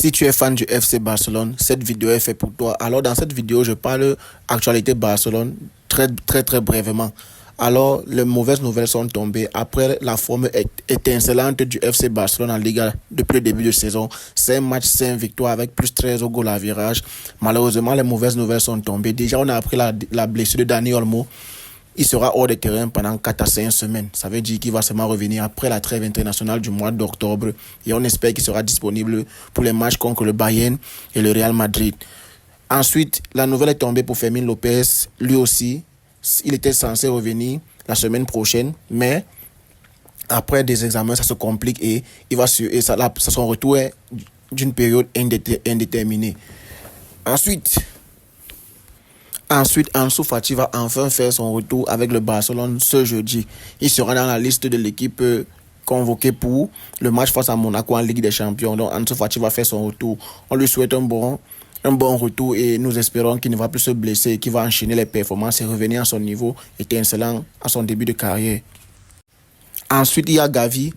Si tu es fan du FC Barcelone, cette vidéo est faite pour toi. Alors dans cette vidéo, je parle actualité Barcelone très brièvement. Alors les mauvaises nouvelles sont tombées après la forme étincelante du FC Barcelone en Liga depuis le début de saison. 5 matchs, 5 victoires avec plus 13 au goal à virage. Malheureusement, les mauvaises nouvelles sont tombées. Déjà, on a appris la blessure de Dani Olmo. Il sera hors de terrain pendant 4 à 5 semaines. Ça veut dire qu'il va seulement revenir après la trêve internationale du mois d'octobre. Et on espère qu'il sera disponible pour les matchs contre le Bayern et le Real Madrid. Ensuite, la nouvelle est tombée pour Fermín López. Lui aussi, il était censé revenir la semaine prochaine. Mais après des examens, ça se complique et son retour est d'une période indéterminée. Ensuite, Ansu Fati va enfin faire son retour avec le Barcelone ce jeudi. Il sera dans la liste de l'équipe convoquée pour le match face à Monaco en Ligue des Champions. Donc Ansu Fati va faire son retour. On lui souhaite un bon retour et nous espérons qu'il ne va plus se blesser, qu'il va enchaîner les performances et revenir à son niveau étincelant à son début de carrière. Ensuite, il y a Gavi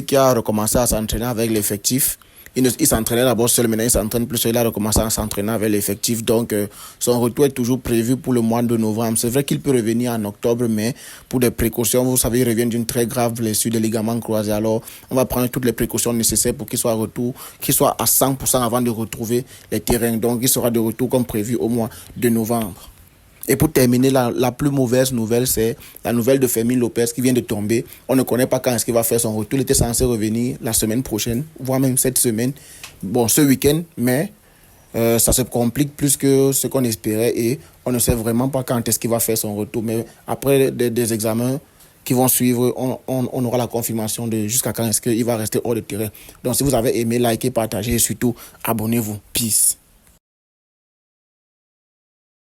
qui a recommencé à s'entraîner avec l'effectif. Il s'entraînait d'abord seul, maintenant il s'entraîne plus seul, il a recommencé à s'entraîner avec l'effectif. Donc, son retour est toujours prévu pour le mois de novembre. C'est vrai qu'il peut revenir en octobre, mais pour des précautions, vous savez, il revient d'une très grave blessure de ligament croisé. Alors, on va prendre toutes les précautions nécessaires pour qu'il soit à 100% avant de retrouver les terrains. Donc, il sera de retour comme prévu au mois de novembre. Et pour terminer, la plus mauvaise nouvelle, c'est la nouvelle de Fermín López qui vient de tomber. On ne connaît pas quand est-ce qu'il va faire son retour. Il était censé revenir la semaine prochaine, voire même cette semaine. Bon, ce week-end, mais ça se complique plus que ce qu'on espérait et on ne sait vraiment pas quand est-ce qu'il va faire son retour. Mais après des examens qui vont suivre, on aura la confirmation de jusqu'à quand est-ce qu'il va rester hors de terrain. Donc si vous avez aimé, likez, partagez et surtout abonnez-vous. Peace.